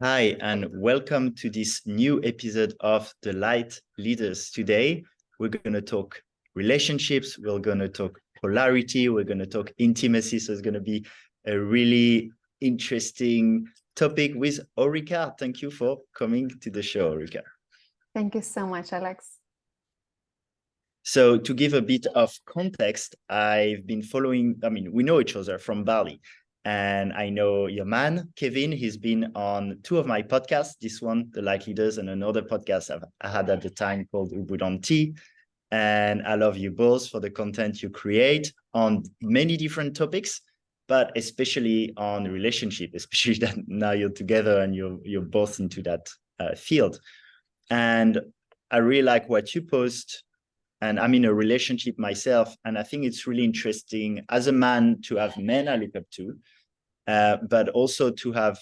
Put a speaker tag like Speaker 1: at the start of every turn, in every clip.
Speaker 1: Hi, and welcome to this new episode of the Light Leaders. Today, we're going to talk relationships, we're going to talk polarity, we're going to talk intimacy. So it's going to be a really interesting topic with Aurika. Thank you for coming to the show, Aurika.
Speaker 2: Thank you so much, Alex.
Speaker 1: So to give a bit of context, I've been following, we know each other from Bali. And I know your man, Kevin, he's been on two of my podcasts, this one, The Lightleaders, and another podcast I had at the time called Ubud on Tea. And I love you both for the content you create on many different topics, but especially on relationship, especially that now you're together and you're both into that field. And I really like what you post. And I'm in a relationship myself. And I think it's really interesting as a man to have men I look up to, but also to have,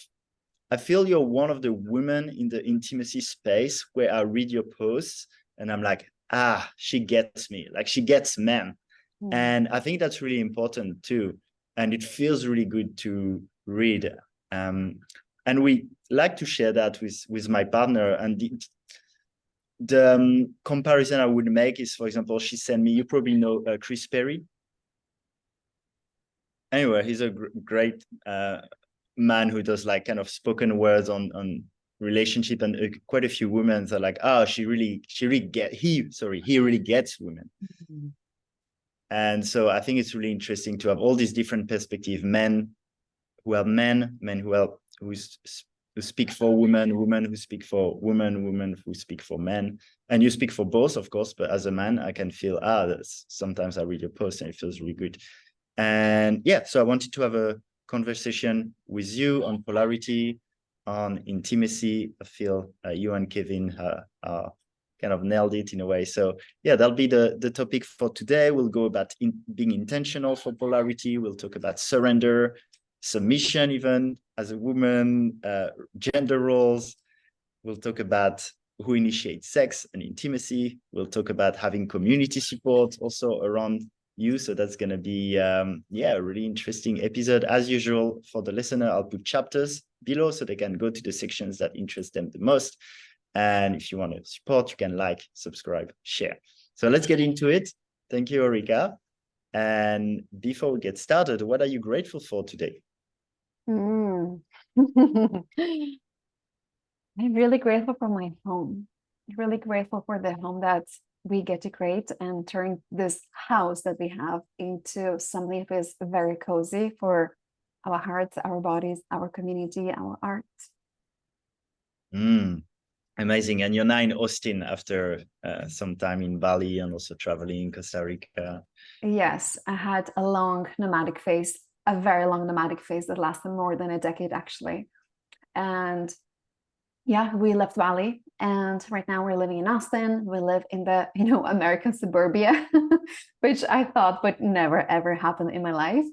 Speaker 1: I feel you're one of the women in the intimacy space where I read your posts and I'm like, she gets me, like she gets men. And I think that's really important too. And it feels really good to read. And we like to share that with my partner. And the comparison I would make is, for example, she sent me, you probably know Chris Perry. Anyway, he's a great man who does like kind of spoken words on relationship, and quite a few women are like, he really gets women. Mm-hmm. And so I think it's really interesting to have all these different perspectives, men who are men who speak for women, women who speak for women, women who speak for men. And you speak for both, of course, but as a man, I can feel, sometimes I read your post and it feels really good. And yeah, so I wanted to have a conversation with you on polarity, on intimacy. I feel you and Kevin are kind of nailed it in a way. So yeah, that'll be the topic for today. We'll go about being intentional for polarity. We'll talk about surrender, submission, even as a woman, gender roles. We'll talk about who initiates sex and intimacy. We'll talk about having community support also around you. So that's going to be, a really interesting episode. As usual, for the listener, I'll put chapters below so they can go to the sections that interest them the most. And if you want to support, you can like, subscribe, share. So let's get into it. Thank you, Aurika. And before we get started, what are you grateful for today?
Speaker 2: I'm really grateful for my home. Really grateful for the home that we get to create and turn this house that we have into something that is very cozy for our hearts, our bodies, our community, our art.
Speaker 1: Amazing. And you're now in Austin after some time in Bali and also traveling in Costa Rica.
Speaker 2: Yes, I had a long nomadic phase, a very long nomadic phase that lasted more than a decade, actually. And yeah, we left Bali, and right now we're living in Austin. We live in the, American suburbia, which I thought would never, ever happen in my life.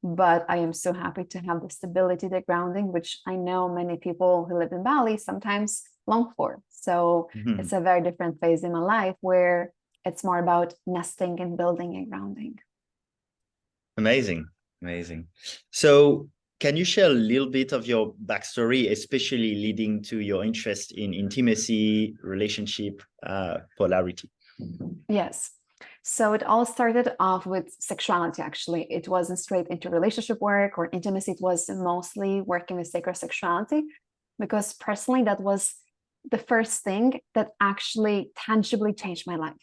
Speaker 2: But I am so happy to have the stability, the grounding, which I know many people who live in Bali sometimes long for. So it's a very different phase in my life where it's more about nesting and building and grounding.
Speaker 1: Amazing. So can you share a little bit of your backstory, especially leading to your interest in intimacy, relationship, polarity?
Speaker 2: Yes. So it all started off with sexuality, actually. It wasn't straight into relationship work or intimacy. It was mostly working with sacred sexuality, because personally, that was the first thing that actually tangibly changed my life.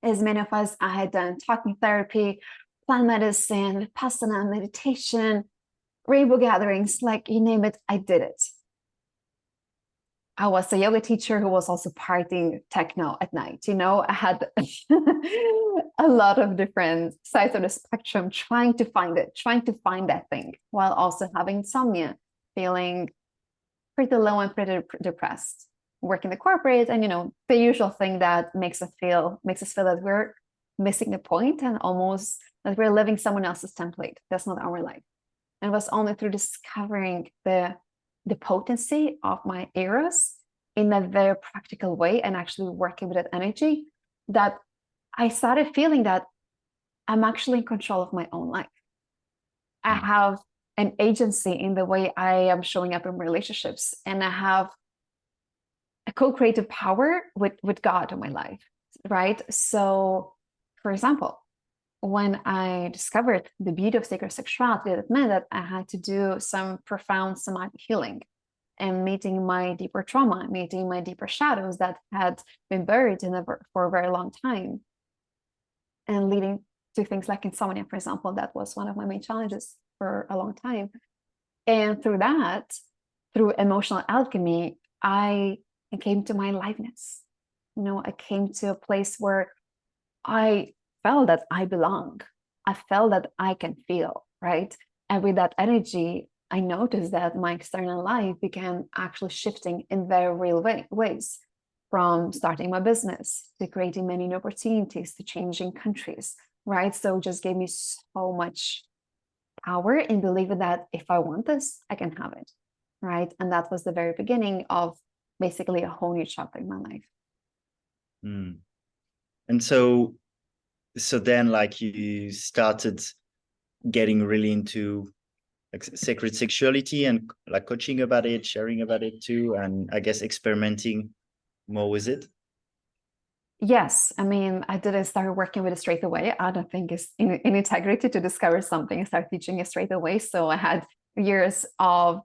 Speaker 2: As many of us, I had done talking therapy, plant medicine, vipassana, meditation, rainbow gatherings, like you name it, I did it. I was a yoga teacher who was also partying techno at night. I had a lot of different sides of the spectrum, trying to find that thing, while also having insomnia, feeling pretty low and pretty depressed, working the corporate, and the usual thing that makes us feel that we're missing the point and almost that we're living someone else's template. That's not our life. And it was only through discovering the potency of my eros in a very practical way and actually working with that energy that I started feeling that I'm actually in control of my own life. I have an agency in the way I am showing up in relationships, and I have a co-creative power with God in my life, right? So, for example, when I discovered the beauty of sacred sexuality, that meant that I had to do some profound somatic healing and meeting my deeper trauma, meeting my deeper shadows that had been buried for a very long time, and leading to things like insomnia, for example. That was one of my main challenges for a long time. And through that, through emotional alchemy, I came to my aliveness. I came to a place where I felt that I belong. I felt that I can feel, right? And with that energy, I noticed that my external life began actually shifting in very real ways, from starting my business to creating many new opportunities to changing countries, right? So it just gave me so much power in believing that if I want this, I can have it, right? And that was the very beginning of basically a whole new chapter in my life.
Speaker 1: Mm. And so then like you started getting really into like sacred sexuality and like coaching about it, sharing about it too, and I guess experimenting more with it.
Speaker 2: Yes, I mean, I didn't start working with it straight away. I don't think it's in integrity to discover something and start teaching it straight away. So I had years of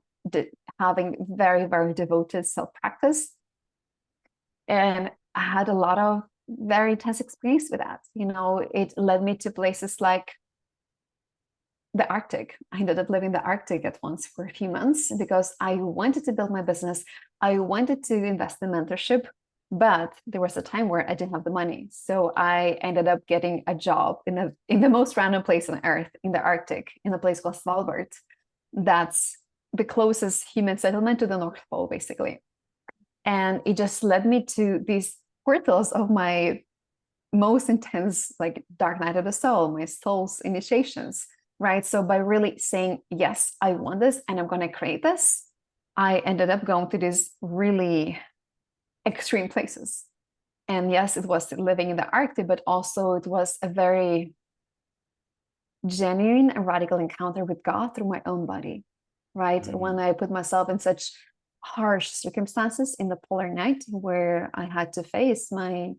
Speaker 2: having very, very devoted self-practice. And I had a lot of very intense experience with that. It led me to places like the Arctic. I ended up living in the Arctic at once for a few months because I wanted to build my business. I wanted to invest in mentorship, but there was a time where I didn't have the money. So I ended up getting a job in the most random place on earth, in the Arctic, in a place called Svalbard. That's the closest human settlement to the North Pole, basically. And it just led me to these portals of my most intense, like dark night of the soul, my soul's initiations, right? So by really saying, yes, I want this and I'm going to create this, I ended up going to these really extreme places. And yes, it was living in the Arctic, but also it was a very genuine and radical encounter with God through my own body, right? Mm-hmm. When I put myself in such harsh circumstances in the polar night where I had to face my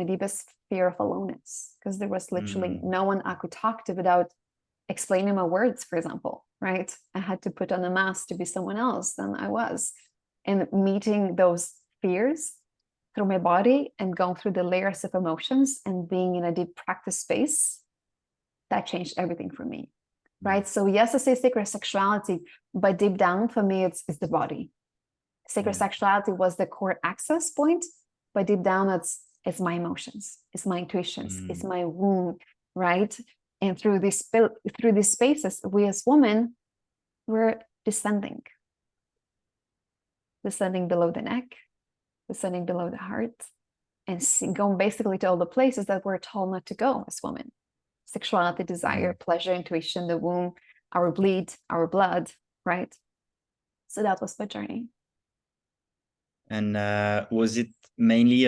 Speaker 2: deepest fear of aloneness, because there was literally no one I could talk to without explaining my words, for example, right? I had to put on a mask to be someone else than I was. And meeting those fears through my body and going through the layers of emotions and being in a deep practice space, that changed everything for me, right? So yes, I say sacred sexuality, but deep down for me, it's the body. Sacred sexuality was the core access point, but deep down it's my emotions, it's my intuitions, it's my womb, right? And through these spaces, we as women, we're descending below the neck, descending below the heart, and going basically to all the places that we're told not to go as women. Sexuality, desire, pleasure, intuition, the womb, our bleed, our blood, right? So that was my journey.
Speaker 1: And was it mainly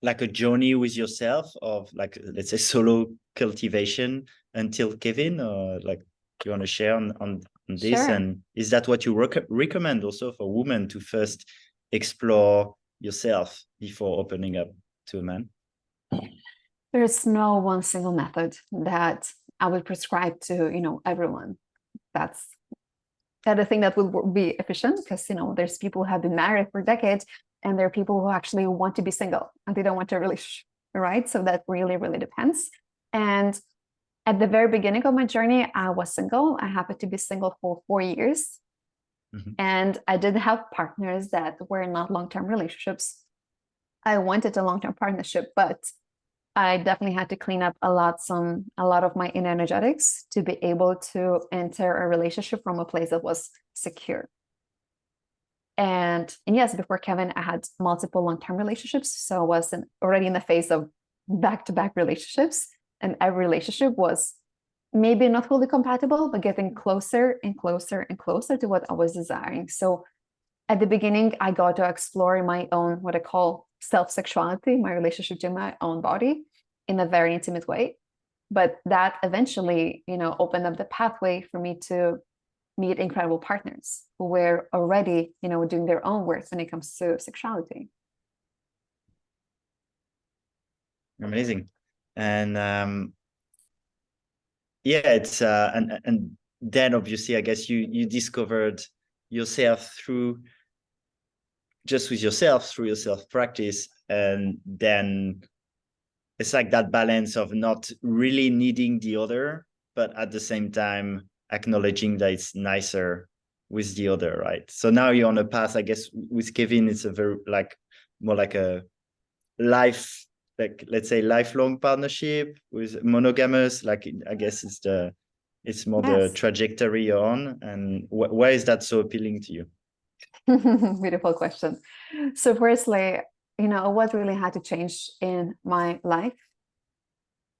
Speaker 1: like a journey with yourself of like, let's say, solo cultivation until Kevin, or like you want to share on this?
Speaker 2: Sure.
Speaker 1: And is that what you recommend also for women to first explore yourself before opening up to a man?
Speaker 2: There's no one single method that I would prescribe to, everyone. That's the thing that will be efficient, because, there's people who have been married for decades, and there are people who actually want to be single and they don't want a relationship, right? So that really, really depends. And at the very beginning of my journey, I was single. I happened to be single for 4 years. And I did have partners that were not long-term relationships. I wanted a long-term partnership, but I definitely had to clean up a lot of my inner energetics to be able to enter a relationship from a place that was secure. And yes, before Kevin, I had multiple long-term relationships. So I was already in the phase of back-to-back relationships. And every relationship was maybe not fully compatible, but getting closer and closer and closer to what I was desiring. So at the beginning, I got to explore my own, what I call self-sexuality, my relationship to my own body in a very intimate way. But that eventually, opened up the pathway for me to meet incredible partners who were already, doing their own work when it comes to sexuality.
Speaker 1: Amazing. And yeah, it's and then obviously I guess you discovered yourself through your self practice, and then it's like that balance of not really needing the other, but at the same time acknowledging that it's nicer with the other, right? So now you're on a path, I guess, with Kevin, it's a very more like a life, like let's say lifelong partnership with monogamous, like I guess it's more the
Speaker 2: Yes.
Speaker 1: trajectory you're on. And why is that so appealing to you?
Speaker 2: Beautiful question. So firstly, what really had to change in my life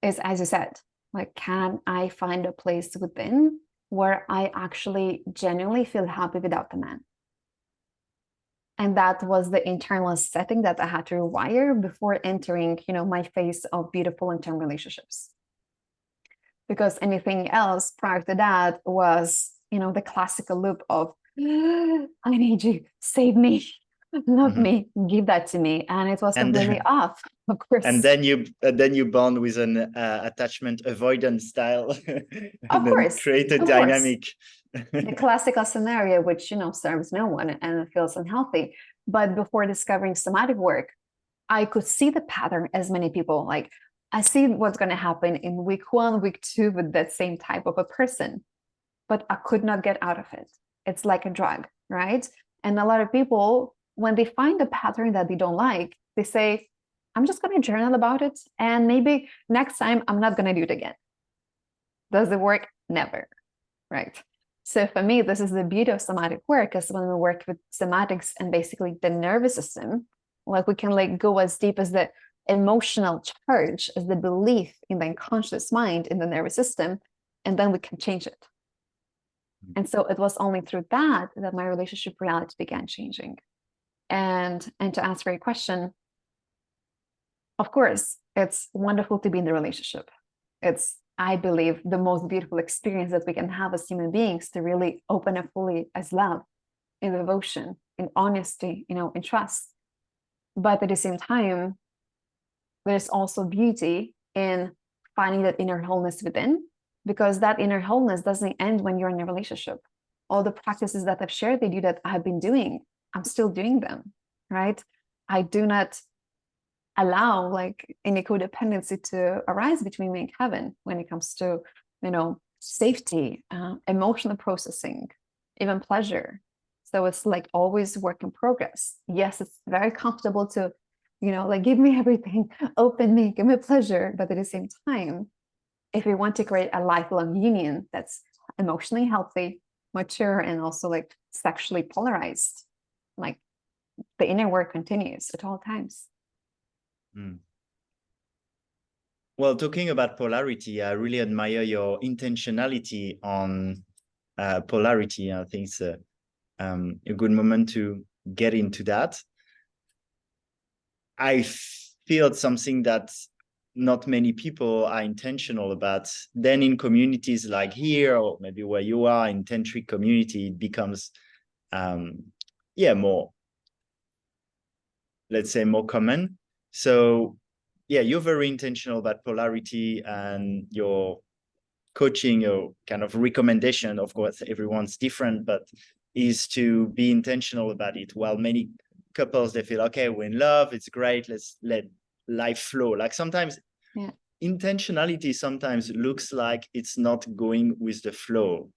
Speaker 2: is, as you said, like, can I find a place within where I actually genuinely feel happy without the man? And that was the internal setting that I had to rewire before entering, my phase of beautiful long-term relationships. Because anything else prior to that was, the classical loop of, I need you, save me, love me, give that to me. And it was completely off, of course.
Speaker 1: And then you bond with an attachment avoidance style and then create a dynamic.
Speaker 2: The classical scenario, which, serves no one and feels unhealthy. But before discovering somatic work, I could see the pattern, as many people, like, I see what's going to happen in week 1, week 2 with that same type of a person, but I could not get out of it. It's like a drug, right? And a lot of people, when they find a pattern that they don't like, they say, I'm just going to journal about it, and maybe next time I'm not going to do it again. Does it work? Never, right? So for me, this is the beauty of somatic work, is when we work with somatics and basically the nervous system, like we can go as deep as the emotional charge, as the belief in the unconscious mind in the nervous system, and then we can change it. And so it was only through that my relationship reality began changing. And to answer your question, of course, it's wonderful to be in the relationship. It's, I believe, the most beautiful experience that we can have as human beings, to really open up fully as love, in devotion, in honesty, in trust. But at the same time, there's also beauty in finding that inner wholeness within, because that inner wholeness doesn't end when you're in a relationship. All the practices that I've shared with you that I have been doing, I'm still doing them, right? I do not allow any codependency to arise between me and Kevin when it comes to, safety, emotional processing, even pleasure. So it's always work in progress. Yes, it's very comfortable to, give me everything, open me, give me pleasure. But at the same time, if we want to create a lifelong union that's emotionally healthy, mature, and also sexually polarized, the inner work continues at all times.
Speaker 1: Well, talking about polarity, I really admire your intentionality on polarity. I think it's a good moment to get into that. I feel it's something that not many people are intentional about. Then in communities like here, or maybe where you are, in tantric community, it becomes more, let's say, more common. So yeah, you're very intentional about polarity, and your coaching, your kind of recommendation, of course, everyone's different, but is to be intentional about it. While many couples, they feel, okay, we're in love, it's great, let's let life flow. Like sometimes intentionality sometimes looks like it's not going with the flow.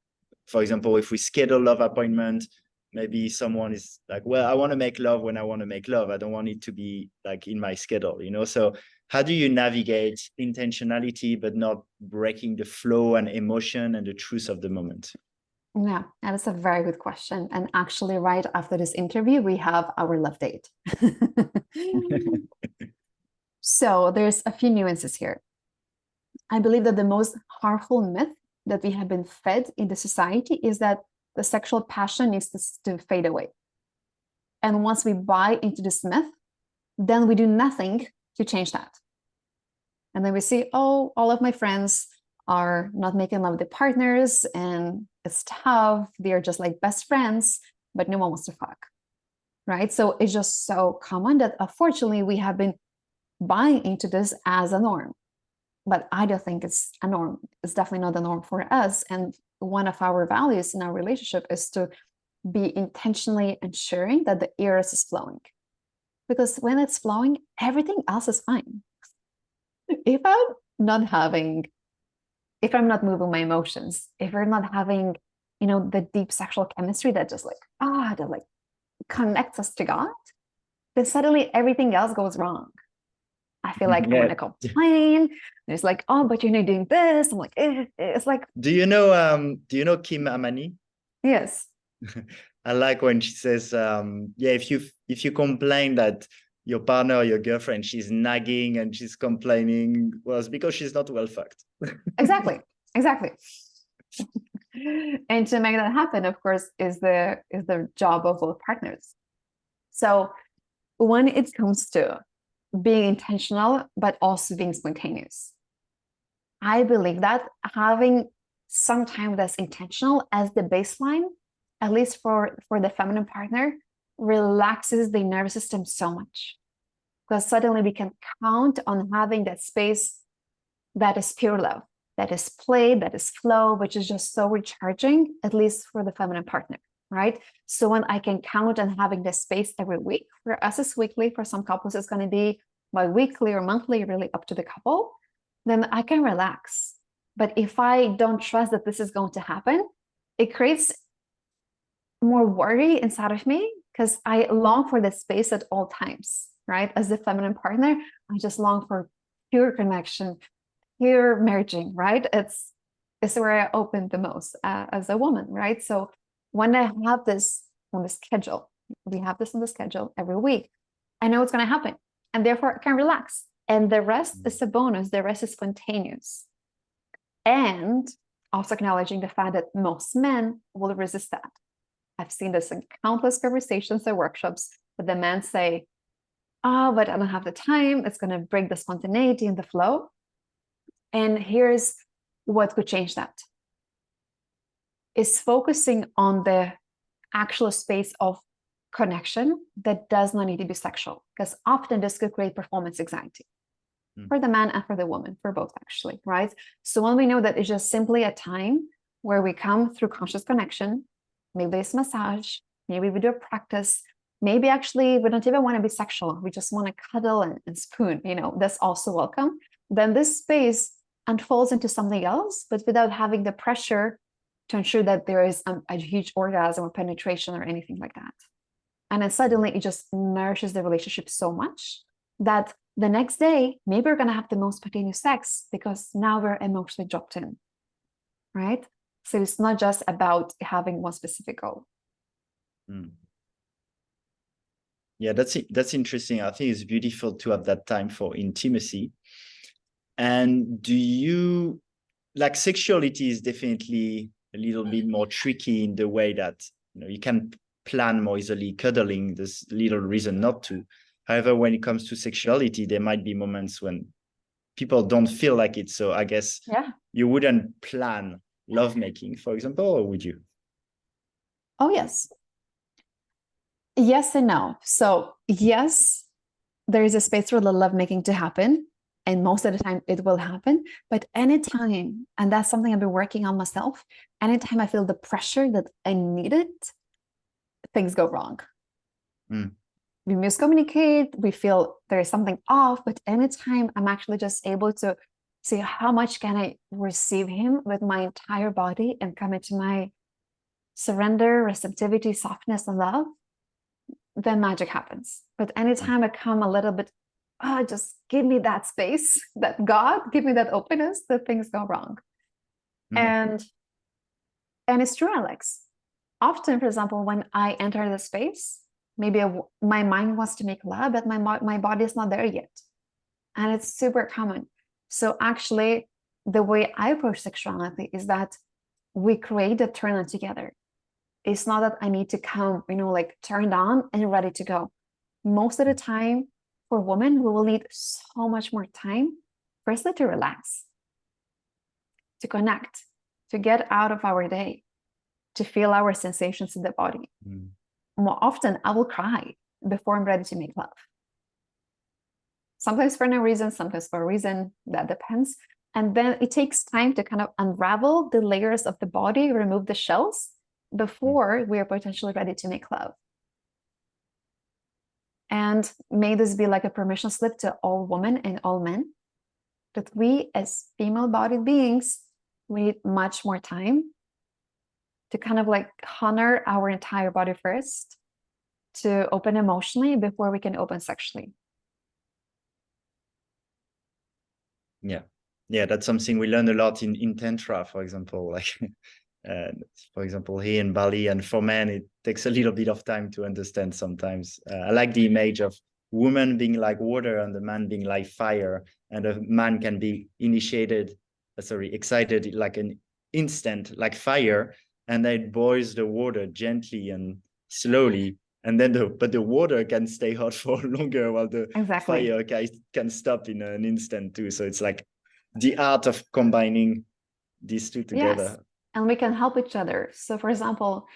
Speaker 1: For example, if we schedule love appointment, maybe someone is like, well, I want to make love when I want to make love. I don't want it to be in my schedule, So how do you navigate intentionality, but not breaking the flow and emotion and the truth of the moment?
Speaker 2: Yeah, that is a very good question. And actually, right after this interview, we have our love date. So there's a few nuances here. I believe that the most harmful myth that we have been fed in the society is that the sexual passion needs to fade away. And once we buy into this myth, then we do nothing to change that. And then we see, oh, all of my friends are not making love with their partners, and it's tough. They're just like best friends, but no one wants to fuck, right? So it's just so common that unfortunately we have been buying into this as a norm. But I don't think it's a norm. It's definitely not the norm for us. And one of our values in our relationship is to be intentionally ensuring that the eros is flowing. Because when it's flowing, everything else is fine. If I'm not moving my emotions, if we're not having, the deep sexual chemistry that just that connects us to God, then suddenly everything else goes wrong. I feel like I'm gonna complain. There's like, oh, but you're not doing this. I'm like, it's like.
Speaker 1: Do you know Kim Amani?
Speaker 2: Yes.
Speaker 1: I like when she says, if you complain that your partner or your girlfriend, she's nagging and she's complaining, well, it's because she's not well fucked.
Speaker 2: Exactly. And to make that happen, of course, is the job of both partners. So when it comes to being intentional, but also being spontaneous, I believe that having some time that's intentional as the baseline, at least for the feminine partner, relaxes the nervous system so much, because suddenly we can count on having that space that is pure love, that is play, that is flow, which is just so recharging, at least for the feminine partner, right? So when I can count on having this space every week, for us it's weekly, for some couples it's going to be bi-weekly or monthly, really up to the couple, then I can relax. But if I don't trust that this is going to happen, it creates more worry inside of me, because I long for this space at all times, right? As the feminine partner, I just long for pure connection, pure merging, right? It's where I open the most as a woman, right? So when I have this on the schedule, we have this on the schedule every week, I know it's going to happen, and therefore I can relax. And the rest is a bonus. The rest is spontaneous. And also acknowledging the fact that most men will resist that. I've seen this in countless conversations or workshops, but the men say, oh, but I don't have the time. It's going to break the spontaneity and the flow. And here's what could change that. Is focusing on the actual space of connection that does not need to be sexual, because often this could create performance anxiety for the man and for the woman, for both actually, right? So when we know that it's just simply a time where we come through conscious connection, maybe it's massage, maybe we do a practice, maybe actually we don't even want to be sexual, we just want to cuddle and spoon, that's also welcome. Then this space unfolds into something else, but without having the pressure to ensure that there is a huge orgasm or penetration or anything like that. And then suddenly it just nourishes the relationship so much that the next day, maybe we're going to have the most spontaneous sex because now we're emotionally dropped in, right? So it's not just about having one specific goal.
Speaker 1: Yeah, that's interesting. I think it's beautiful to have that time for intimacy. And do you, sexuality is definitely a little bit more tricky in the way that, you can plan more easily. Cuddling, there's little reason not to. However, when it comes to sexuality, there might be moments when people don't feel like it. So I guess you wouldn't plan lovemaking, for example, or would you?
Speaker 2: Oh, yes. Yes and no. So yes, there is a space for the lovemaking to happen. And most of the time it will happen. But anytime, and that's something I've been working on myself, anytime I feel the pressure that I need it, things go wrong. We miscommunicate, we feel there is something off, but anytime I'm actually just able to see how much can I receive him with my entire body and come into my surrender, receptivity, softness, and love, then magic happens. But anytime I come a little bit, just give me that space, that God, give me that openness, that things go wrong. And it's true, Alex. Often, for example, when I enter the space, maybe my mind wants to make love, but my body is not there yet. And it's super common. So actually, the way I approach sexuality is that we create a turn on together. It's not that I need to come, turned on and ready to go. Most of the time, for women, we will need so much more time, firstly, to relax. to connect, to get out of our day, to feel our sensations in the body. More often, I will cry before I'm ready to make love. Sometimes for no reason, sometimes for a reason, that depends. And then it takes time to kind of unravel the layers of the body, remove the shells before we are potentially ready to make love. And may this be like a permission slip to all women and all men, that we as female-bodied beings, we need much more time to kind of like honor our entire body first, to open emotionally before we can open sexually.
Speaker 1: Yeah, that's something we learn a lot in Tantra, for example. Like, for example, here in Bali, and for men, it takes a little bit of time to understand sometimes. I like the image of woman being like water and the man being like fire, and a man can be excited like an instant, like fire, and then it boils the water gently and slowly. And then the water can stay hot for longer while the fire can stop in an instant too. So it's like the art of combining these two together.
Speaker 2: Yes, and we can help each other. So for example,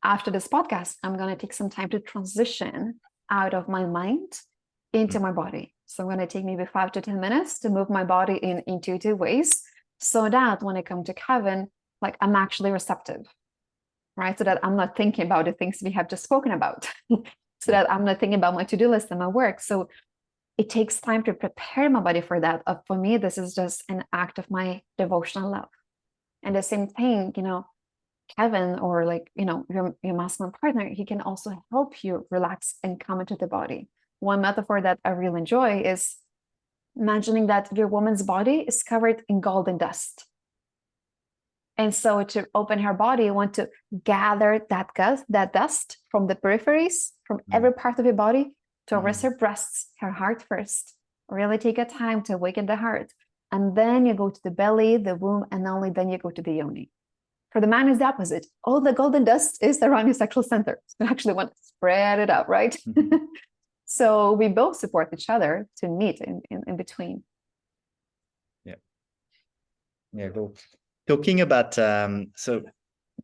Speaker 2: after this podcast, I'm going to take some time to transition out of my mind into my body. So I'm going to take maybe 5 to 10 minutes to move my body in intuitive ways, so that when I come to Kevin, like I'm actually receptive, right? So that I'm not thinking about the things we have just spoken about, so that I'm not thinking about my to-do list and my work. So it takes time to prepare my body for that. For me, this is just an act of my devotional love. And the same thing, Kevin, or like, your masculine partner, he can also help you relax and come into the body. One metaphor that I really enjoy is imagining that your woman's body is covered in golden dust. And so to open her body, you want to gather that dust from the peripheries, from every part of your body, towards her breasts, her heart first. Really take a time to awaken the heart. And then you go to the belly, the womb, and only then you go to the yoni. For the man, is the opposite. All the golden dust is around your sexual center. You actually want to spread it out, right? So we both support each other to meet in between.
Speaker 1: Yeah, cool. Talking about so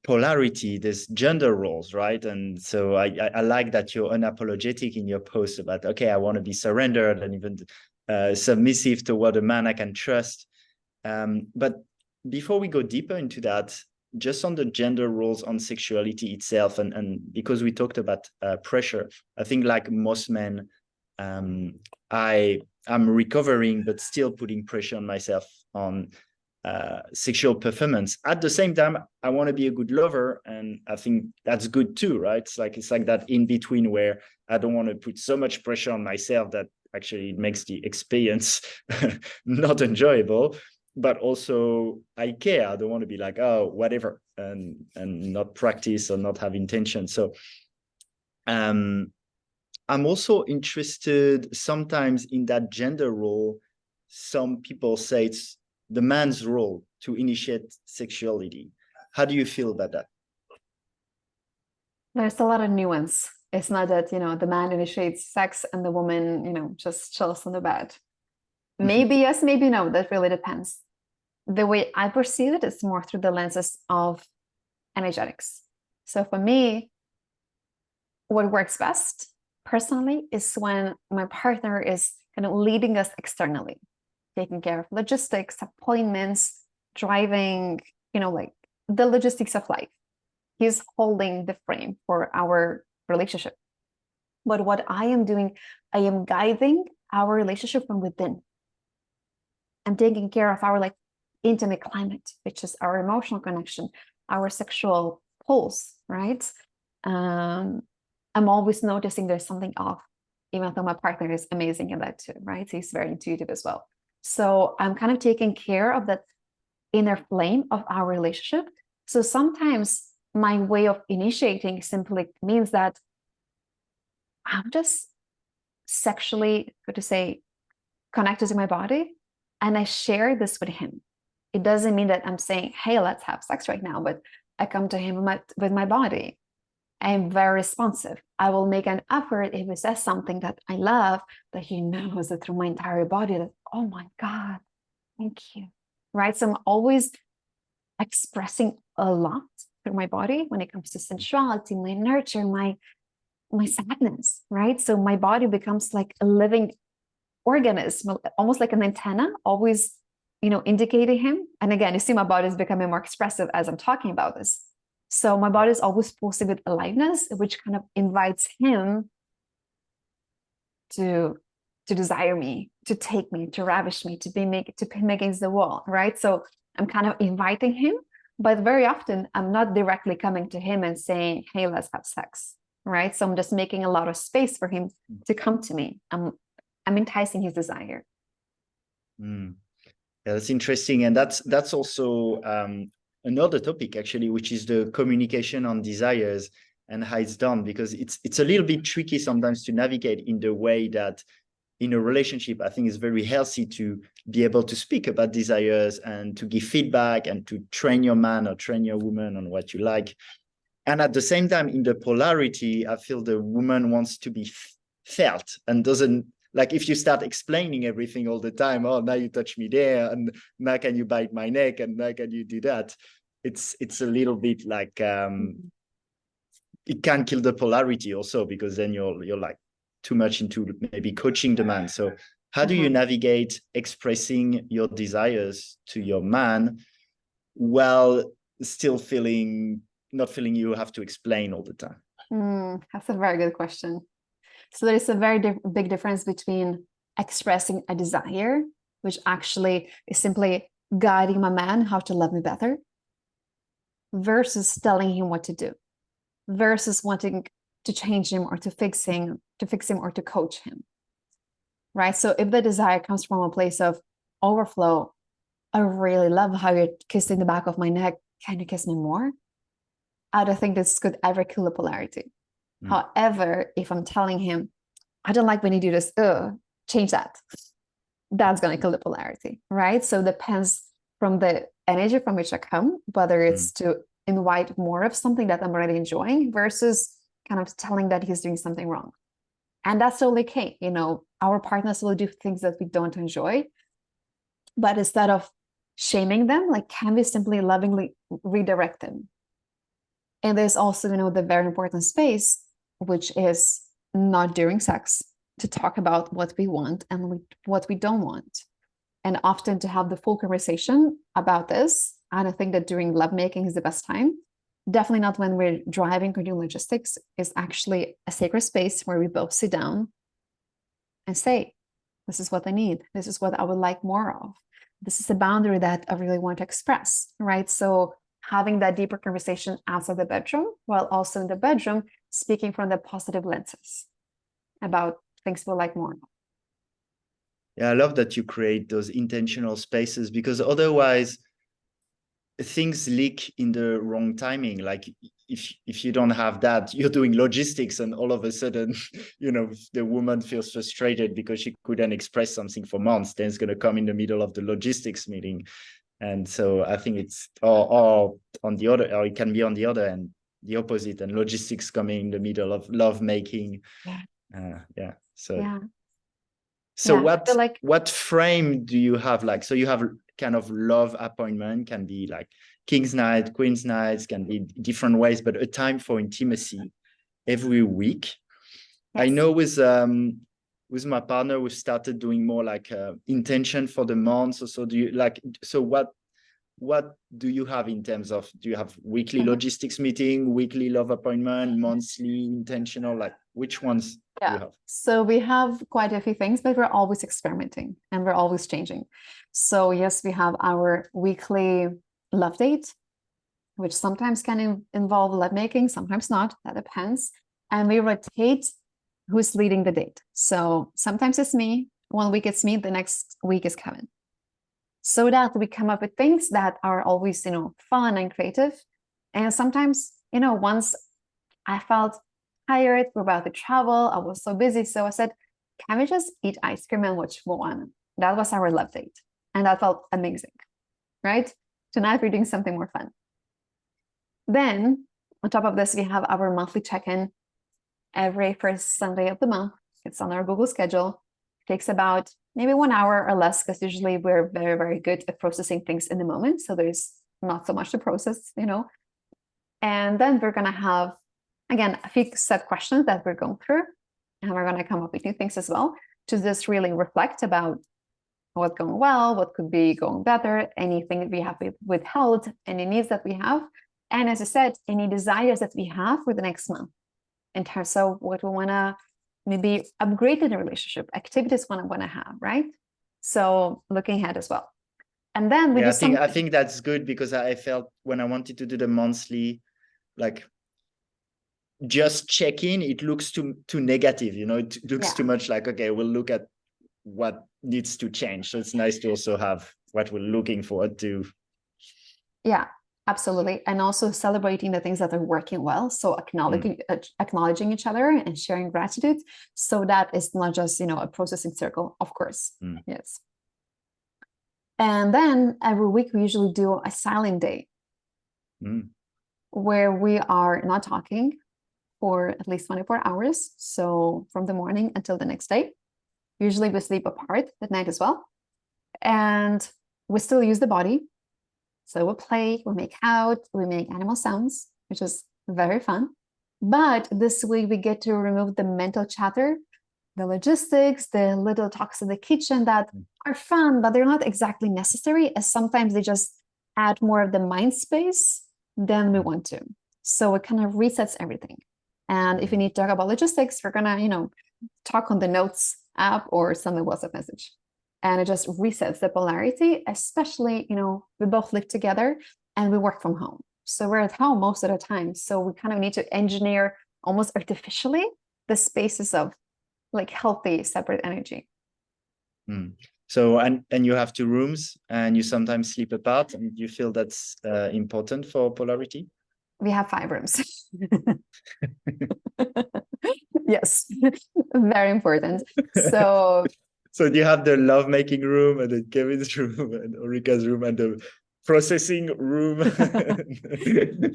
Speaker 1: polarity, there's gender roles, right? And so I like that you're unapologetic in your post about, okay, I want to be surrendered and even submissive toward a man I can trust. But before we go deeper into that, just on the gender roles on sexuality itself, and because we talked about pressure, I think like most men, I'm recovering, but still putting pressure on myself on sexual performance. At the same time, I want to be a good lover, and I think that's good too, right? It's like that in between where I don't want to put so much pressure on myself that actually it makes the experience not enjoyable. But also I care. I don't want to be like, oh, whatever, and not practice or not have intention. So I'm also interested sometimes in that gender role. Some people say it's the man's role to initiate sexuality. How do you feel about that?
Speaker 2: There's a lot of nuance. It's not that, the man initiates sex and the woman, just chills on the bed. Maybe yes, maybe no. That really depends. The way I perceive it is more through the lenses of energetics. So for me, what works best personally is when my partner is kind of leading us externally, taking care of logistics, appointments, driving, like the logistics of life. He's holding the frame for our relationship. But what I am doing, I am guiding our relationship from within. I'm taking care of our intimate climate, which is our emotional connection, our sexual pulse, right? I'm always noticing there's something off, even though my partner is amazing in that too, right? He's very intuitive as well. So I'm kind of taking care of that inner flame of our relationship. So sometimes my way of initiating simply means that I'm just sexually, connected to my body, and I share this with him. It doesn't mean that I'm saying, hey, let's have sex right now, but I come to him with my body. I am very responsive. I will make an effort if he says something that I love, that he knows it through my entire body, that, oh my God, thank you. Right? So I'm always expressing a lot through my body when it comes to sensuality, my nurture, my sadness, right? So my body becomes like a living organism, almost like an antenna, always, indicating him. And again, you see my body is becoming more expressive as I'm talking about this. So my body is always pulsing with aliveness, which kind of invites him to desire me, to take me, to ravish me, to pin me against the wall, right? So I'm kind of inviting him, but very often I'm not directly coming to him and saying, hey, let's have sex, right? So I'm just making a lot of space for him to come to me. I'm enticing his desire.
Speaker 1: Yeah, that's interesting. And that's also another topic, actually, which is the communication on desires and how it's done, because it's a little bit tricky sometimes to navigate in the way that in a relationship, I think it's very healthy to be able to speak about desires and to give feedback and to train your man or train your woman on what you like. And at the same time, in the polarity, I feel the woman wants to be felt and doesn't, like, if you start explaining everything all the time, oh, now you touch me there, and now can you bite my neck, and now can you do that? It's a little bit like it can kill the polarity also, because then you're like too much into maybe coaching the man. So how do you navigate expressing your desires to your man while still not feeling you have to explain all the time?
Speaker 2: That's a very good question. So there is a very big difference between expressing a desire, which actually is simply guiding my man how to love me better, versus telling him what to do, versus wanting to change him or to fix him or to coach him, right? So if the desire comes from a place of overflow, I really love how you're kissing the back of my neck, can you kiss me more? I don't think this could ever kill the polarity. However, if I'm telling him, I don't like when you do this, change that, that's going to kill the polarity, right? So it depends from the energy from which I come, whether it's to invite more of something that I'm already enjoying versus kind of telling that he's doing something wrong. And that's totally okay. Our partners will do things that we don't enjoy, but instead of shaming them, like, can we simply lovingly redirect them? And there's also, the very important space, which is not during sex, to talk about what we want and what we don't want. And often to have the full conversation about this. I don't think that during lovemaking is the best time. Definitely not when we're driving or doing logistics. It's actually a sacred space where we both sit down and say, this is what I need. This is what I would like more of. This is a boundary that I really want to express, right? So having that deeper conversation outside the bedroom, while also in the bedroom, speaking from the positive lenses about things we like more.
Speaker 1: Yeah, I love that you create those intentional spaces, because otherwise things leak in the wrong timing. Like if you don't have that, you're doing logistics and all of a sudden, the woman feels frustrated because she couldn't express something for months. Then it's going to come in the middle of the logistics meeting. And so I think it's or on the other, or it can be on the other end, the opposite, and logistics coming in the middle of love making. So what frame do you have? Like, so you have kind of love appointment, can be like king's night, queen's nights, can be different ways, but a time for intimacy every week. Yes. I know with my partner, we've started doing more like intention for the month. So do you like, so what do you have in terms of, do you have weekly logistics meeting, weekly love appointment, monthly intentional, like which ones do you have?
Speaker 2: So we have quite a few things, but we're always experimenting and we're always changing. So yes, we have our weekly love date, which sometimes can involve lovemaking, sometimes not, that depends. And we rotate who's leading the date. So sometimes it's me, 1 week it's me, the next week is Kevin. So that we come up with things that are always, fun and creative. And sometimes, once I felt tired, we're about to travel, I was so busy. So I said, can we just eat ice cream and watch Moana? That was our love date. And that felt amazing, right? Tonight we're doing something more fun. Then on top of this, we have our monthly check-in every first Sunday of the month. It's on our Google schedule. It takes about maybe 1 hour or less, because usually we're very, very good at processing things in the moment. So there's not so much the process, And then we're going to have, again, a few set questions that we're going through, and we're going to come up with new things as well to just really reflect about what's going well, what could be going better, anything that we have withheld, any needs that we have. And as I said, any desires that we have for the next month in terms of what we want to maybe upgrade in the relationship, activities we want to have, right? So looking ahead as well. And then we do
Speaker 1: I think that's good, because I felt when I wanted to do the monthly, like just check in, it looks too negative, it looks too much like, okay, we'll look at what needs to change. So it's nice to also have what we're looking forward to.
Speaker 2: Yeah, absolutely. And also celebrating the things that are working well. So acknowledging each other and sharing gratitude. So that is not just, a processing circle, of course. Yes. And then every week we usually do a silent day where we are not talking for at least 24 hours. So from the morning until the next day. Usually we sleep apart at night as well. And we still use the body. So we play, we make out, we make animal sounds, which is very fun. But this week we get to remove the mental chatter, the logistics, the little talks in the kitchen that are fun, but they're not exactly necessary, as sometimes they just add more of the mind space than we want to. So it kind of resets everything. And if you need to talk about logistics, we're gonna, talk on the notes app or send a WhatsApp message. And it just resets the polarity, especially, we both live together and we work from home. So we're at home most of the time. So we kind of need to engineer almost artificially the spaces of like healthy separate energy.
Speaker 1: So, and you have 2 rooms and you sometimes sleep apart, and you feel that's important for polarity?
Speaker 2: We have 5 rooms. Yes, very important. So
Speaker 1: do you have the lovemaking room and the Kevin's room and Aurika's room and the processing room?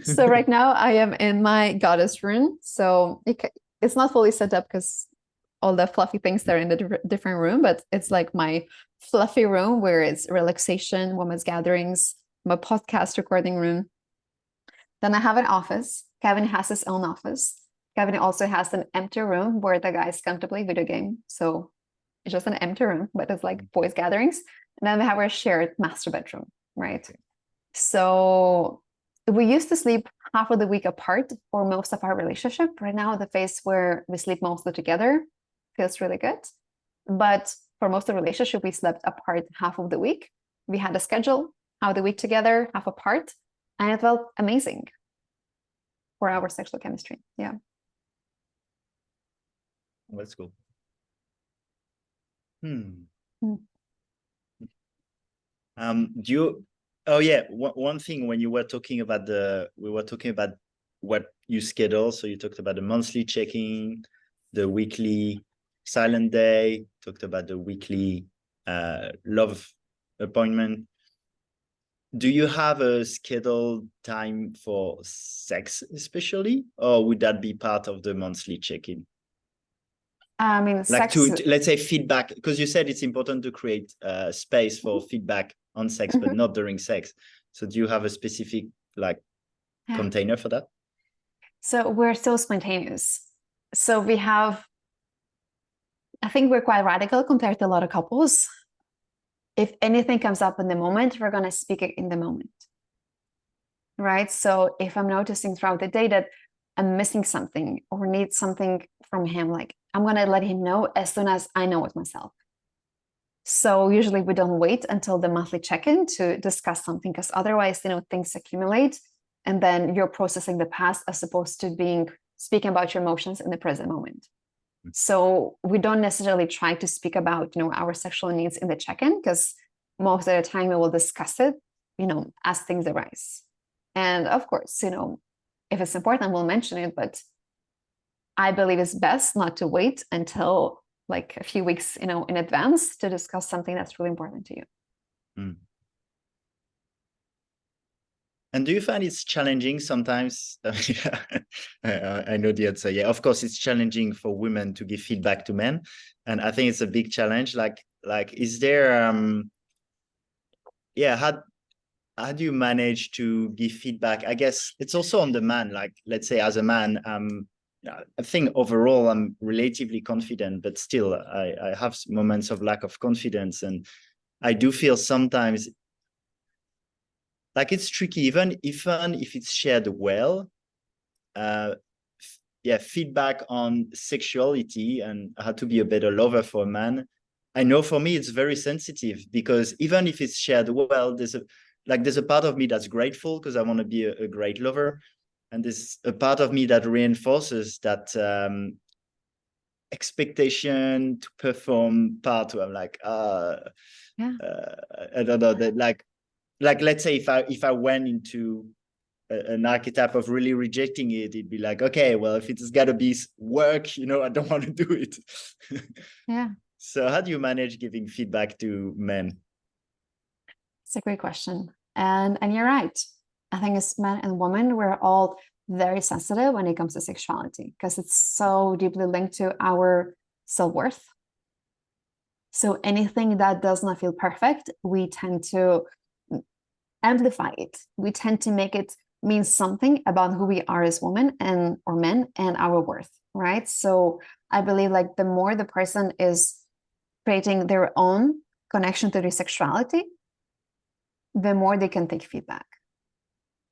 Speaker 2: So right now I am in my goddess room. So it's not fully set up because all the fluffy things are in the different room, but it's like my fluffy room where it's relaxation, women's gatherings, my podcast recording room. Then I have an office. Kevin has his own office. Kevin also has an empty room where the guys come to play video game. So it's just an empty room, but it's like boys gatherings. And then we have our shared master bedroom, right? So we used to sleep half of the week apart for most of our relationship. Right now, the phase where we sleep mostly together feels really good. But for most of the relationship, we slept apart half of the week. We had a schedule, half the week together, half apart. And it felt amazing for our sexual chemistry. Yeah.
Speaker 1: That's cool. One thing, when we were talking about what you schedule. So you talked about the monthly checking, the weekly silent day, talked about the weekly love appointment. Do you have a scheduled time for sex especially, or would that be part of the monthly check-in?
Speaker 2: I mean,
Speaker 1: like sex... to let's say feedback, because you said it's important to create space for feedback on sex, but not during sex. So do you have a specific container for that?
Speaker 2: So we're still spontaneous. So we have, I think we're quite radical compared to a lot of couples. If anything comes up in the moment, we're going to speak it in the moment. Right? So if I'm noticing throughout the day that I'm missing something or need something from him, like I'm going to let him know as soon as I know it myself. So usually we don't wait until the monthly check-in to discuss something, because otherwise, things accumulate and then you're processing the past as opposed to speaking about your emotions in the present moment. So we don't necessarily try to speak about, our sexual needs in the check-in, because most of the time we will discuss it, as things arise. And of course, if it's important, we'll mention it, but I believe it's best not to wait until like a few weeks, in advance to discuss something that's really important to you.
Speaker 1: And do you find it's challenging sometimes? I know the answer. Yeah, of course, it's challenging for women to give feedback to men, and I think it's a big challenge. Like, is there, how do you manage to give feedback? I guess it's also on the man. Like, let's say as a man, I think overall I'm relatively confident, but still I have moments of lack of confidence. And I do feel sometimes like it's tricky, even if it's shared well. Yeah, feedback on sexuality and how to be a better lover for a man. I know for me it's very sensitive, because even if it's shared well, there's a part of me that's grateful because I want to be a great lover, and there's a part of me that reinforces that expectation to perform part where I'm like,
Speaker 2: Yeah.
Speaker 1: I don't know, that like let's say if I went into an archetype of really rejecting it, it'd be like, okay, well, if it's got to be work, I don't want to do it.
Speaker 2: Yeah.
Speaker 1: So how do you manage giving feedback to men?
Speaker 2: It's a great question. And you're right. I think as men and women, we're all very sensitive when it comes to sexuality, because it's so deeply linked to our self-worth. So anything that does not feel perfect, we tend to amplify it. We tend to make it mean something about who we are as women and or men and our worth, right? So I believe like the more the person is creating their own connection to their sexuality, the more they can take feedback.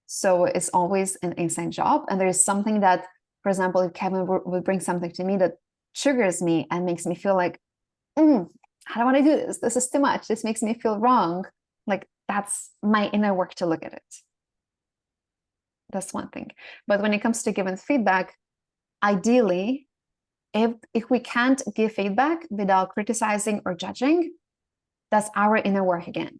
Speaker 2: So it's always an inside job. And there's something that, for example, if Kevin would bring something to me that triggers me and makes me feel like, I don't want to do this. This is too much. This makes me feel wrong. Like that's my inner work to look at it. That's one thing. But when it comes to giving feedback, ideally, if we can't give feedback without criticizing or judging, that's our inner work again.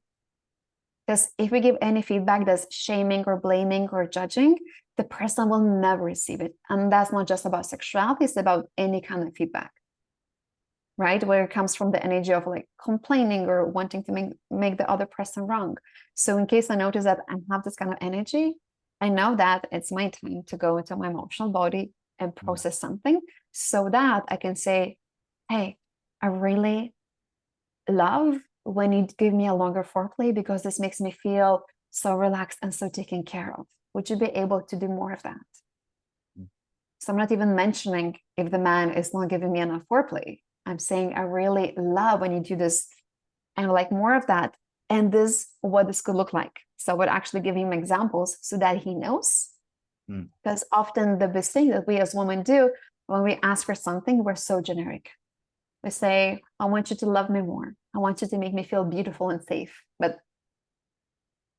Speaker 2: Because if we give any feedback that's shaming or blaming or judging, the person will never receive it. And that's not just about sexuality, it's about any kind of feedback, right? Where it comes from the energy of like complaining or wanting to make the other person wrong. So in case I notice that I have this kind of energy, I know that it's my time to go into my emotional body and process something, so that I can say, hey, I really love when you give me a longer foreplay, because this makes me feel so relaxed and so taken care of. Would you be able to do more of that? So I'm not even mentioning if the man is not giving me enough foreplay. I'm saying I really love when you do this and I like more of that. And what this could look like. So I would actually give him examples so that he knows. Because often the best thing that we as women do when we ask for something, we're so generic. We say, I want you to love me more. I want you to make me feel beautiful and safe. But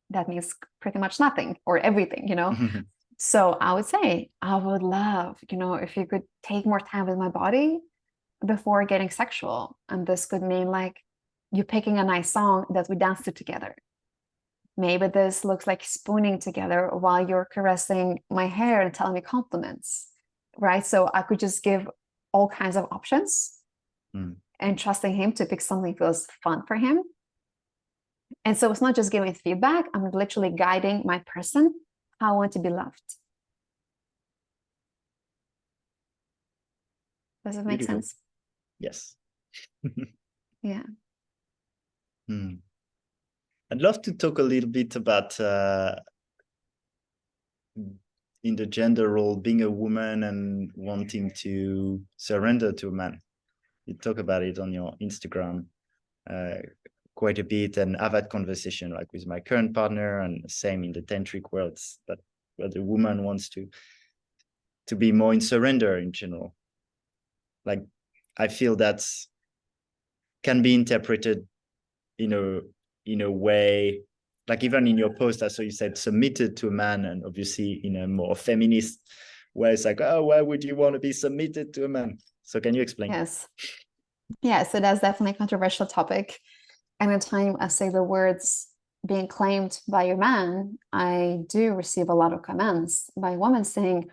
Speaker 2: that means pretty much nothing or everything, So I would say, I would love, if you could take more time with my body before getting sexual. And this could mean like you picking a nice song that we dance to together. Maybe this looks like spooning together while you're caressing my hair and telling me compliments, right? So I could just give all kinds of options and trusting him to pick something that feels fun for him. And so it's not just giving feedback, I'm literally guiding my person how I want to be loved. Does it make
Speaker 1: Beautiful.
Speaker 2: sense?
Speaker 1: Yes.
Speaker 2: Yeah.
Speaker 1: I'd love to talk a little bit about in the gender role, being a woman and wanting to surrender to a man. You talk about it on your Instagram quite a bit, and I've had conversation like with my current partner, and same in the tantric worlds, that where the woman wants to be more in surrender in general. Like I feel that's can be interpreted in a way, like even in your post I saw you said submitted to a man, and obviously in a more feminist way it's like, oh, why would you want to be submitted to a man? So can you explain?
Speaker 2: Yes. Yeah, so that's definitely a controversial topic. Anytime I say the words being claimed by your man, I do receive a lot of comments by women saying,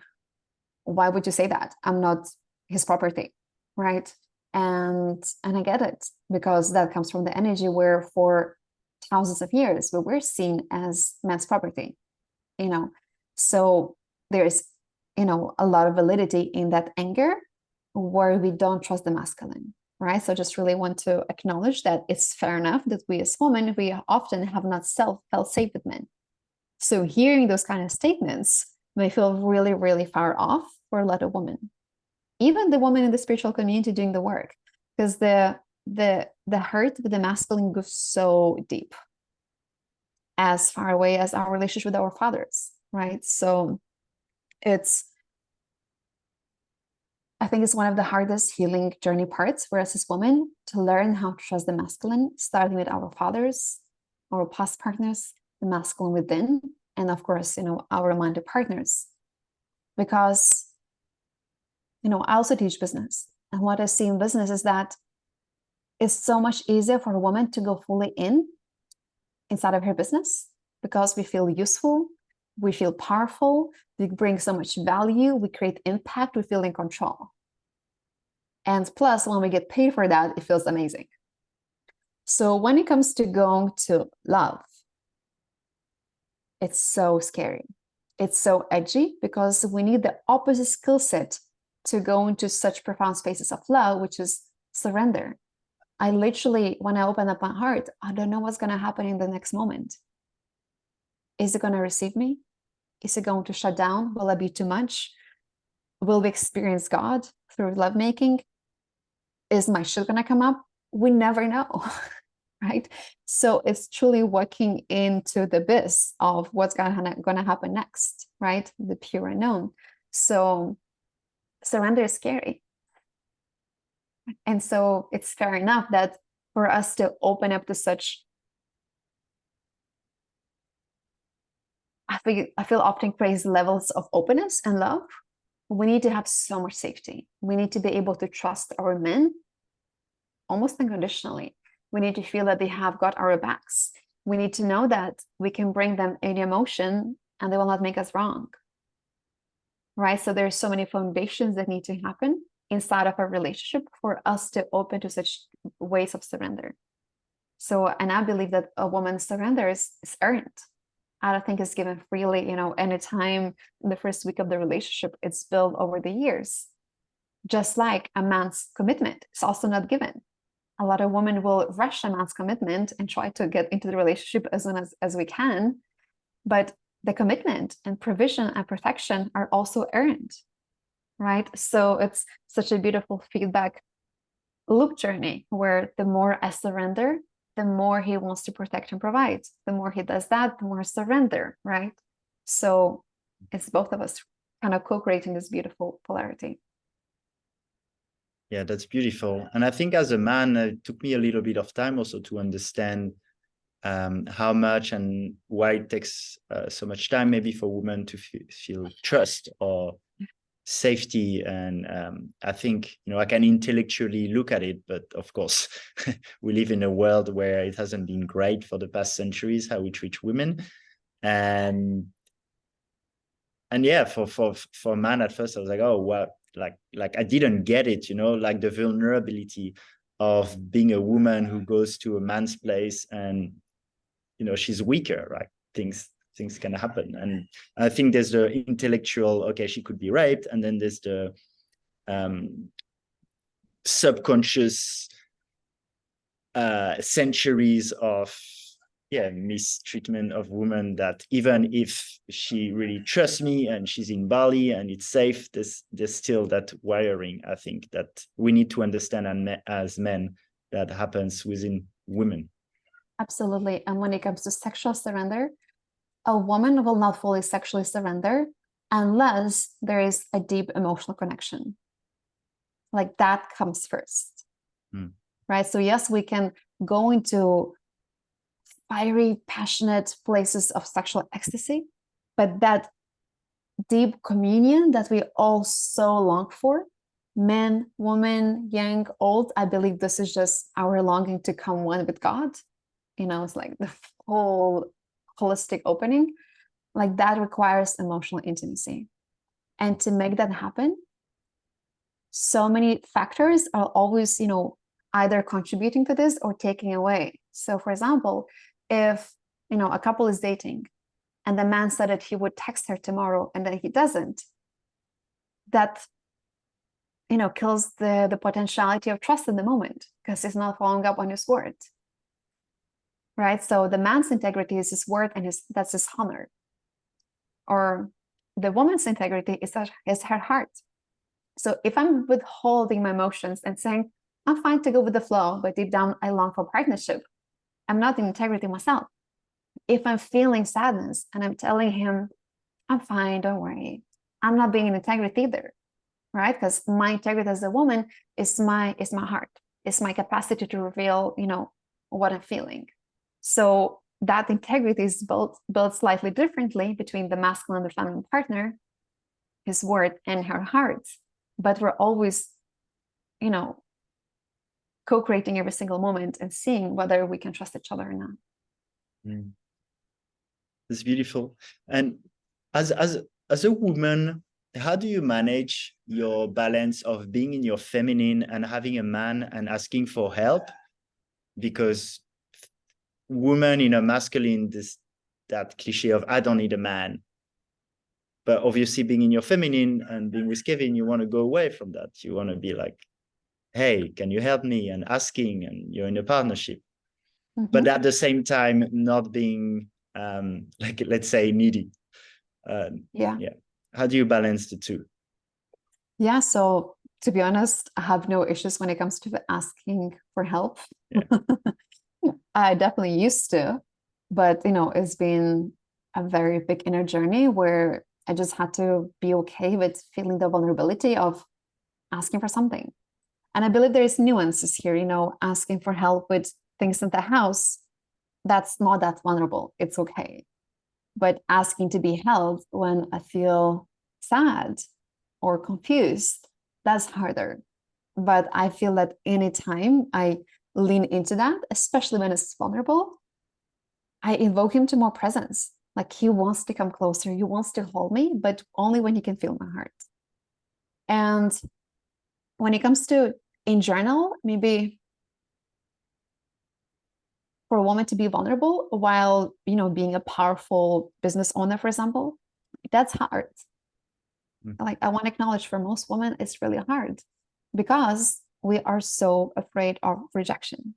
Speaker 2: why would you say that? I'm not his property, right? And I get it, because that comes from the energy where for thousands of years we were seen as men's property, So there's, a lot of validity in that anger where we don't trust the masculine, right? So just really want to acknowledge that it's fair enough that we as women, we often have not felt safe with men. So hearing those kind of statements may feel really, really far off for a lot of women, even the women in the spiritual community doing the work, because the hurt with the masculine goes so deep, as far away as our relationship with our fathers, right? So I think it's one of the hardest healing journey parts for us as women, to learn how to trust the masculine, starting with our fathers, our past partners, the masculine within, and of course, our romantic partners. Because, I also teach business. And what I see in business is that it's so much easier for a woman to go fully inside of her business, because we feel useful, we feel powerful, we bring so much value, we create impact, we feel in control. And plus, when we get paid for that, it feels amazing. So when it comes to going to love, it's so scary. It's so edgy, because we need the opposite skill set to go into such profound spaces of love, which is surrender. I literally, when I open up my heart, I don't know what's going to happen in the next moment. Is it going to receive me? Is it going to shut down? Will I be too much? Will we experience God through lovemaking? Is my shit going to come up? We never know, right? So it's truly walking into the abyss of what's going to happen next, right? The pure unknown. So surrender is scary. And so it's fair enough that for us to open up to such, I feel often crazy levels of openness and love, we need to have so much safety. We need to be able to trust our men almost unconditionally. We need to feel that they have got our backs. We need to know that we can bring them any emotion and they will not make us wrong, right? So there's so many foundations that need to happen inside of a relationship for us to open to such ways of surrender. So, and I believe that a woman's surrender is earned. I don't think it's given freely, anytime in the first week of the relationship. It's built over the years. Just like a man's commitment is also not given. A lot of women will rush a man's commitment and try to get into the relationship as soon as we can. But the commitment and provision and protection are also earned, right? So it's such a beautiful feedback loop journey, where the more I surrender, the more he wants to protect and provide. The more he does that, the more surrender, right? So it's both of us kind of co-creating this beautiful polarity.
Speaker 1: Yeah, that's beautiful. And I think as a man, it took me a little bit of time also to understand how much and why it takes so much time maybe for women to feel trust or safety. And I think, I can intellectually look at it, but of course, we live in a world where it hasn't been great for the past centuries, how we treat women. And yeah, for a man at first, I was like, oh, well, like I didn't get it, like the vulnerability of being a woman who goes to a man's place and, she's weaker, right? Things can happen. And I think there's the intellectual, okay, she could be raped. And then there's the subconscious centuries of mistreatment of women, that even if she really trusts me and she's in Bali and it's safe, there's still that wiring, I think, that we need to understand as men that happens within women.
Speaker 2: Absolutely. And when it comes to sexual surrender, a woman will not fully sexually surrender unless there is a deep emotional connection. Like that comes first, right? So yes, we can go into fiery, passionate places of sexual ecstasy, but that deep communion that we all so long for, men, women, young, old, I believe this is just our longing to come one with God. It's like the whole holistic opening, like that requires emotional intimacy. And to make that happen, so many factors are always, either contributing to this or taking away. So for example, if, a couple is dating and the man said that he would text her tomorrow and then he doesn't, that, kills the potentiality of trust in the moment, because he's not following up on his word. Right? So the man's integrity is his word, and that's his honor. or the woman's integrity is her heart. So if I'm withholding my emotions and saying, I'm fine to go with the flow, but deep down I long for partnership, I'm not in integrity myself. If I'm feeling sadness and I'm telling him, I'm fine, don't worry, I'm not being in integrity either, right? Because my integrity as a woman is my heart, it's my capacity to reveal, what I'm feeling. So that integrity is built slightly differently between the masculine and the feminine partner, his word and her heart. But we're always, co-creating every single moment and seeing whether we can trust each other or not.
Speaker 1: Mm. It's beautiful. And as a woman, how do you manage your balance of being in your feminine and having a man and asking for help? Because women in a masculine, that cliche of I don't need a man. But obviously being in your feminine and being with Kevin, you want to go away from that. You want to be like, hey, can you help me? And asking, and you're in a partnership. Mm-hmm. But at the same time, not being like, let's say, needy. Yeah. How do you balance the two?
Speaker 2: Yeah. So to be honest, I have no issues when it comes to asking for help. Yeah. I definitely used to, but it's been a very big inner journey where I just had to be okay with feeling the vulnerability of asking for something. And I believe there is nuances here, asking for help with things in the house, that's not that vulnerable. It's okay. But asking to be held when I feel sad or confused, that's harder. But I feel that anytime I lean into that, especially when it's vulnerable, I invoke him to more presence. Like he wants to come closer, he wants to hold me, but only when he can feel my heart. And when it comes to, in general, maybe for a woman to be vulnerable while, being a powerful business owner, for example, that's hard. Like I want to acknowledge for most women, it's really hard because we are so afraid of rejection.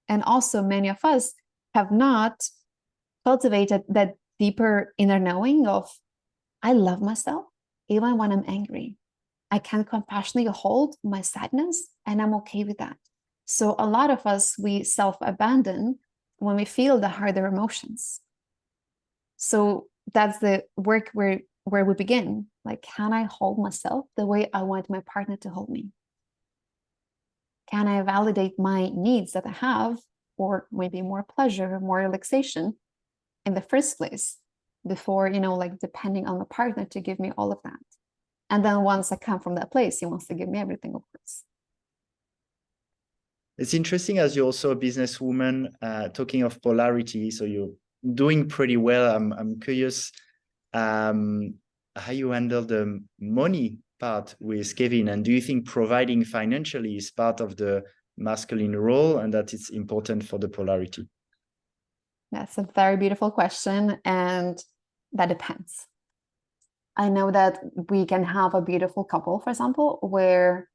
Speaker 2: And also many of us have not cultivated that deeper inner knowing of, I love myself even when I'm angry. I can compassionately hold my sadness and I'm okay with that. So a lot of us, we self-abandon when we feel the harder emotions. So that's the work where we begin. Like, can I hold myself the way I want my partner to hold me? Can I validate my needs that I have, or maybe more pleasure, more relaxation in the first place before, like depending on the partner to give me all of that? And then once I come from that place, he wants to give me everything, of course.
Speaker 1: It's interesting as you're also a businesswoman, talking of polarity. So you're doing pretty well. I'm curious how you handle the money part with Kevin. And do you think providing financially is part of the masculine role and that it's important for the polarity?
Speaker 2: That's a very beautiful question. And that depends. I know that we can have a beautiful couple, for example, where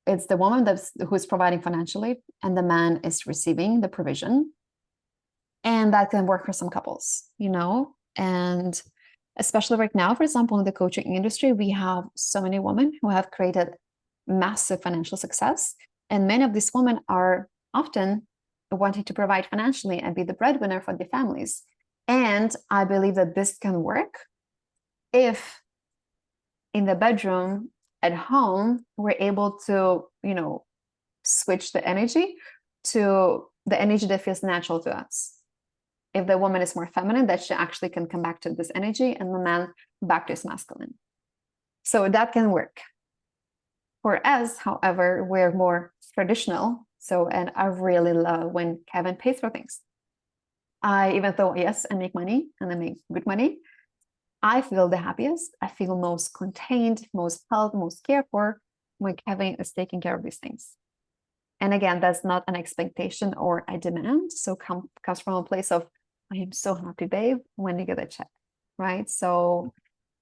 Speaker 2: it's the woman who's providing financially and the man is receiving the provision. And that can work for some couples, and especially right now, for example, in the coaching industry, we have so many women who have created massive financial success. And many of these women are often wanting to provide financially and be the breadwinner for their families. And I believe that this can work if in the bedroom at home, we're able to, switch the energy to the energy that feels natural to us. If the woman is more feminine, that she actually can come back to this energy, and the man back to his masculine. So that can work. For us, however, we're more traditional. So, and I really love when Kevin pays for things. Even though, yes, I make money and I make good money, I feel the happiest. I feel most contained, most held, most cared for when Kevin is taking care of these things. And again, that's not an expectation or a demand. So comes from a place of, I am so happy, babe, when you get a check, right? So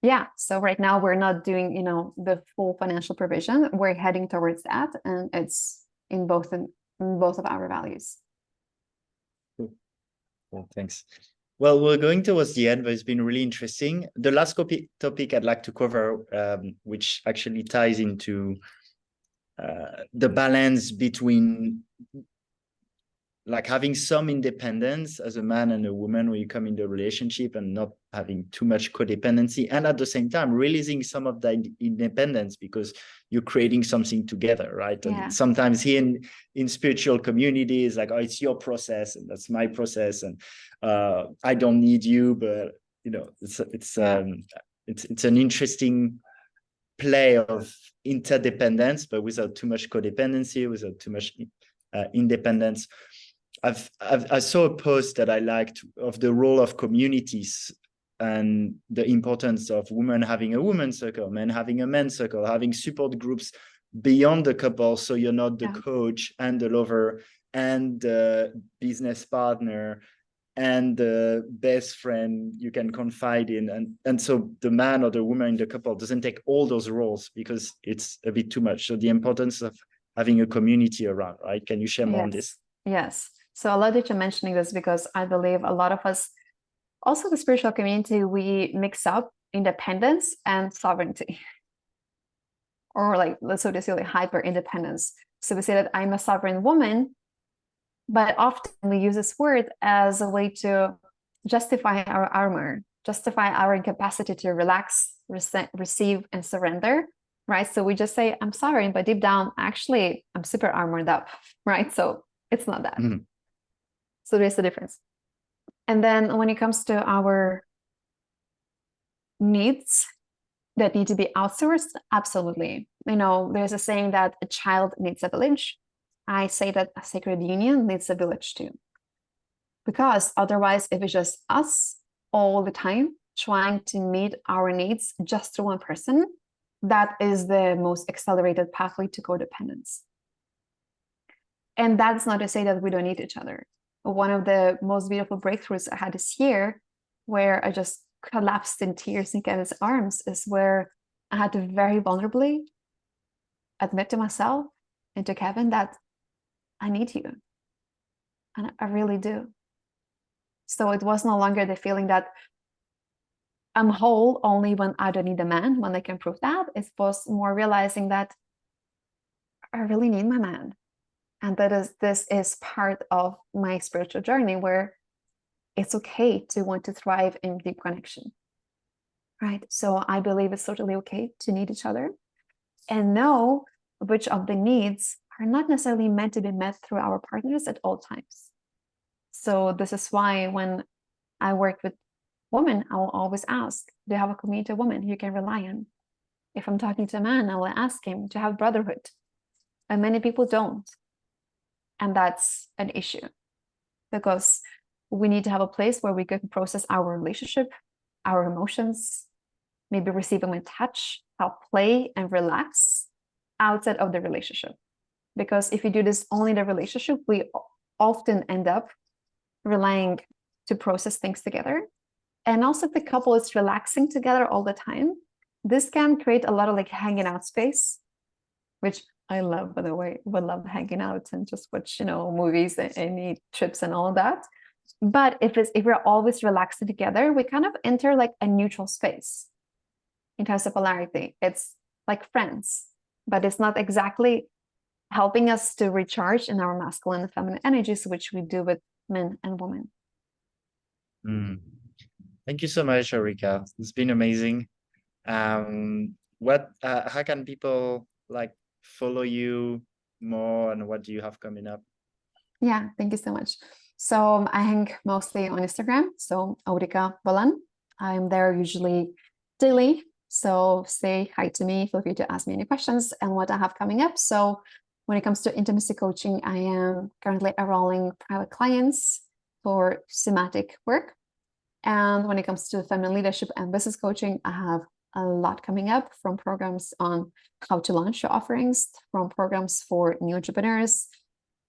Speaker 2: yeah, so right now we're not doing, the full financial provision. We're heading towards that, and it's in both of our values.
Speaker 1: Cool. Thanks. Well, we're going towards the end, but it's been really interesting. The last topic I'd like to cover, which actually ties into the balance between like having some independence as a man and a woman when you come into a relationship and not having too much codependency, and at the same time releasing some of that independence because you're creating something together, right?
Speaker 2: Yeah.
Speaker 1: And sometimes here in spiritual communities, like, oh, it's your process and that's my process, and I don't need you, but you know, it's an interesting play of interdependence, but without too much codependency, without too much independence. I saw a post that I liked of the role of communities and the importance of women having a women's circle, men having a men's circle, having support groups beyond the couple, so you're not the coach and the lover and the business partner and the best friend you can confide in, and so the man or the woman in the couple doesn't take all those roles because it's a bit too much. So the importance of having a community around, right? Can you share more on this?
Speaker 2: Yes. So I love that you're mentioning this because I believe a lot of us, also the spiritual community, we mix up independence and sovereignty, or like, let's so to say, like hyper independence. So we say that I'm a sovereign woman, but often we use this word as a way to justify our armor, justify our incapacity to relax, receive, and surrender, right? So we just say, I'm sovereign, but deep down, actually, I'm super armored up, right? So it's not that.
Speaker 1: Mm-hmm.
Speaker 2: So there's a difference. And then when it comes to our needs that need to be outsourced, absolutely. You know, there's a saying that a child needs a village. I say that a sacred union needs a village too. Because otherwise, if it's just us all the time trying to meet our needs just through one person, that is the most accelerated pathway to codependence. And that's not to say that we don't need each other. One of the most beautiful breakthroughs I had this year, where I just collapsed in tears in Kevin's arms, is where I had to very vulnerably admit to myself and to Kevin that I need you. And I really do. So it was no longer the feeling that I'm whole only when I don't need a man, when I can prove that. It was more realizing that I really need my man. And this is part of my spiritual journey, where it's okay to want to thrive in deep connection, right? So I believe it's totally okay to need each other and know which of the needs are not necessarily meant to be met through our partners at all times. So this is why when I work with women, I will always ask, do you have a community of women you can rely on? If I'm talking to a man, I will ask him to have brotherhood. And many people don't. And that's an issue, because we need to have a place where we can process our relationship, our emotions, maybe receive them in touch, help play and relax outside of the relationship. Because if you do this only in the relationship, we often end up relying to process things together. And also, if the couple is relaxing together all the time, this can create a lot of like hanging out space, which I love, by the way. We love hanging out and just watch, movies and any trips and all of that. But if we're always relaxing together, we kind of enter like a neutral space in terms of polarity. It's like friends, but it's not exactly helping us to recharge in our masculine and feminine energies, which we do with men and women.
Speaker 1: Thank you so much, Aurika. It's been amazing. How can people like follow you more, and what do you have coming up?
Speaker 2: Yeah, thank you so much. So I hang mostly on Instagram. So Aurika Valan. I'm there usually daily. So say hi to me, feel free to ask me any questions and what I have coming up. So when it comes to intimacy coaching, I am currently enrolling private clients for somatic work. And when it comes to feminine leadership and business coaching, I have a lot coming up, from programs on how to launch your offerings, from programs for new entrepreneurs,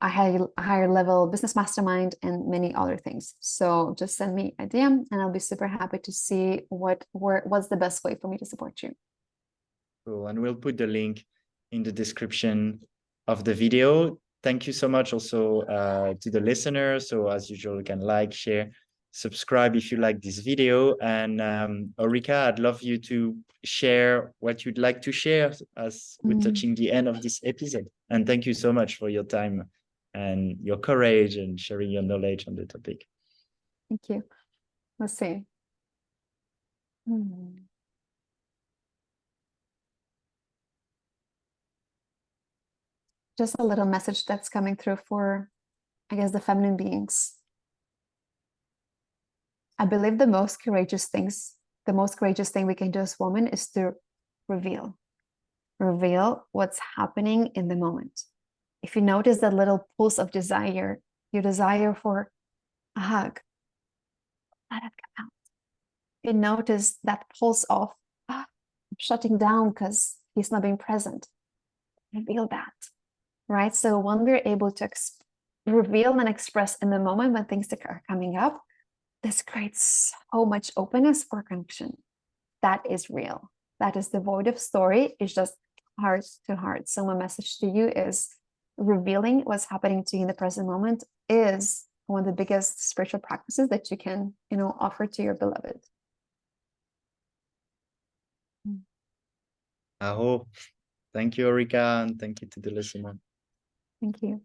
Speaker 2: a higher level business mastermind, and many other things. So just send me a DM and I'll be super happy to see what's the best way for me to support you.
Speaker 1: Cool. And we'll put the link in the description of the video. Thank you so much also to the listeners. So as usual, you can like, share, subscribe if you like this video. And Aurika, I'd love you to share what you'd like to share as we're touching the end of this episode. And thank you so much for your time and your courage and sharing your knowledge on the topic.
Speaker 2: Thank you. Let's see. Just a little message that's coming through for, I guess, the feminine beings. I believe the most courageous thing we can do as women is to reveal what's happening in the moment. If you notice that little pulse of desire, your desire for a hug, let it come out. If you notice that pulse of shutting down because he's not being present, reveal that, right? So when we're able to reveal and express in the moment when things are coming up, this creates so much openness for connection. That is real. That is devoid of story. It's just heart to heart. So my message to you is revealing what's happening to you in the present moment is one of the biggest spiritual practices that you can, offer to your beloved.
Speaker 1: Aho. Thank you, Aurika, and thank you to the listener.
Speaker 2: Thank you.